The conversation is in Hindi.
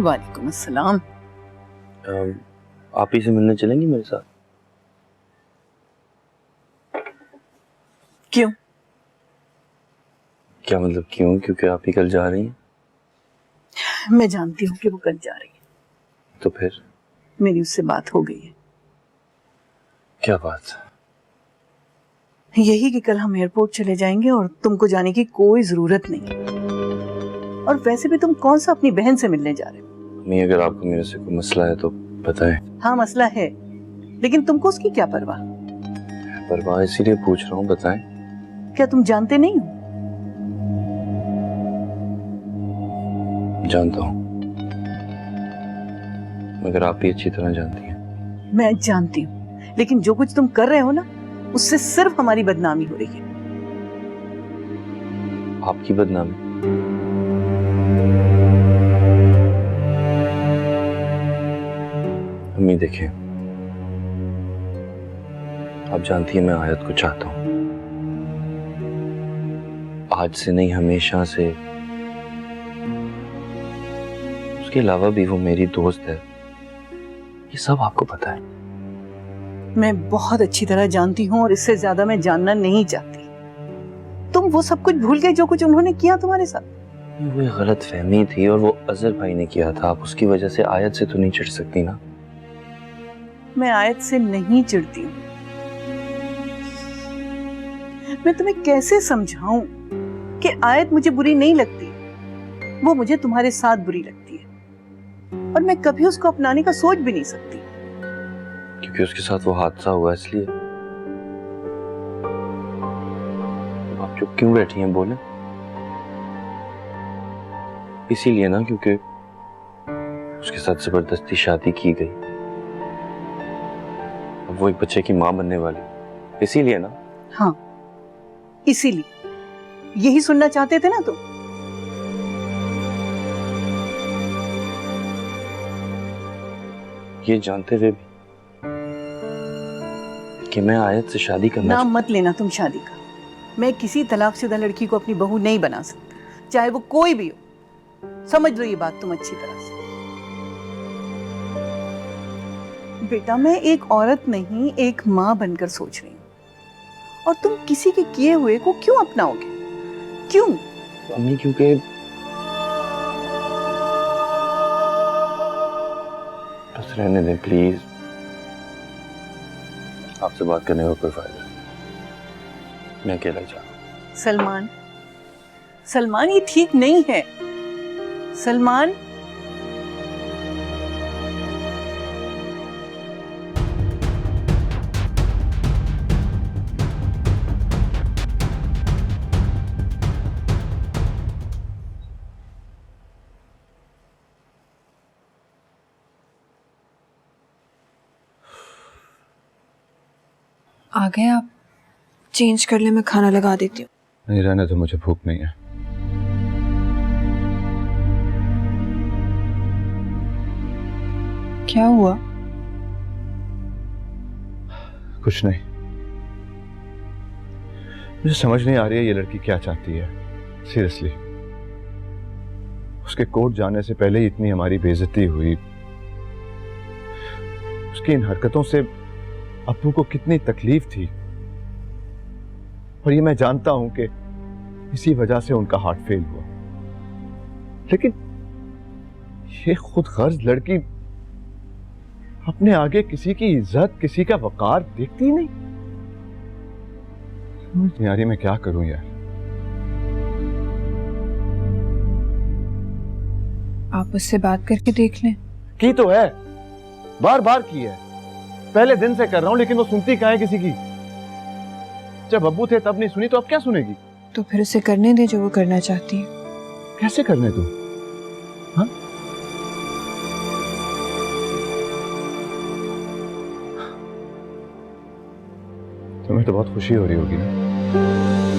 वालेकुम अस्सलाम। आप ही से मिलने चलेंगी मेरे साथ? क्यों? क्या मतलब क्यों? क्योंकि आप ही कल जा रही हैं। मैं जानती हूँ कि वो कल जा रही है। तो फिर मेरी उससे बात हो गई है। क्या बात? यही कि कल हम एयरपोर्ट चले जाएंगे और तुमको जाने की कोई जरूरत नहीं। और वैसे भी तुम कौन सा अपनी बहन से मिलने जा रहे हो? नहीं, अगर आपको मेरे से कोई मसला है तो बताएं। हाँ मसला है, लेकिन तुमको उसकी क्या परवाह? परवाह इसीलिए पूछ रहा हूँ, बताएं। क्या तुम जानते नहीं हो? जानता हूँ, मगर आप भी अच्छी तरह जानती हैं। मैं जानती हूँ, लेकिन जो कुछ तुम कर रहे हो ना, उससे सिर्फ हमारी बदनामी हो रही है। आपकी बदनामी? अम्मी देखें, आप जानती हैं मैं आयत को चाहता हूँ। आज से नहीं, हमेशा से। उसके अलावा भी वो मेरी दोस्त है, ये सब आपको पता है। मैं बहुत अच्छी तरह जानती हूँ और इससे ज्यादा मैं जानना नहीं चाहती। तुम वो सब कुछ भूल गए जो कुछ उन्होंने किया तुम्हारे साथ। वो एक गलत फहमी थी और वो अजहर भाई ने किया था। आप उसकी वजह से आयत से तो नहीं चिढ़ सकती ना? मैं आयत से नहीं चिढ़ती हूँ। मैं तुम्हें कैसे समझाऊं कि आयत मुझे बुरी नहीं लगती, वो मुझे तुम्हारे साथ बुरी लगती है और मैं कभी उसको अपनाने का सोच भी नहीं सकती। क्योंकि उसके साथ वो हादसा हुआ इसलिए। आप चुप क्यों बैठी हैं, बोले? इसीलिए ना, क्योंकि उसके साथ जबरदस्ती शादी की गई। अब वो एक बच्चे की मां बनने वाली, इसीलिए ना? हाँ, इसीलिए। यही सुनना चाहते थे ना तुम? ये जानते हुए भी कि मैं आयत से शादी करना नाम मत लेना तुम शादी का। मैं किसी तलाकशुदा लड़की को अपनी बहू नहीं बना सकती, चाहे वो कोई भी हो। समझ लो ये बात तुम अच्छी तरह से। बेटा, मैं एक औरत नहीं, एक माँ बनकर सोच रही हूँ, और तुम किसी के किए हुए को क्यों अपनाओगे? क्यों? अम्मी, क्योंकि बस रहने दें प्लीज। आपसे बात करने का कोई फायदा नहीं, मैं अकेला ही जा रहा हूं। सलमान, सलमान, ये ठीक नहीं है। सलमान, आ गए आप? चेंज कर ले, मैं खाना लगा देती हूँ। नहीं, रहने तो, मुझे भूख नहीं है। क्या हुआ? कुछ नहीं। मुझे समझ नहीं आ रही है ये लड़की क्या चाहती है, सीरियसली। उसके कोर्ट जाने से पहले ही इतनी हमारी बेइज्जती हुई। उसकी इन हरकतों से अप्पू को कितनी तकलीफ थी, और ये मैं जानता हूं कि इसी वजह से उनका हार्ट फेल हुआ। लेकिन ये खुद गर्ज लड़की अपने आगे किसी की इज्जत, किसी का वकार देखती ही नहीं। समझ नहीं आ रही मैं क्या करूं यार। आप उससे बात करके देख लें। की तो है, बार बार की है, पहले दिन से कर रहा हूं, लेकिन वो सुनती कहाँ है किसी की। जब अब्बू थे तब नहीं सुनी, तो अब क्या सुनेगी? तो फिर उसे करने दे जो वो करना चाहती है। कैसे करने दूं? हाँ? तुम्हें तो बहुत खुशी हो रही होगी ना?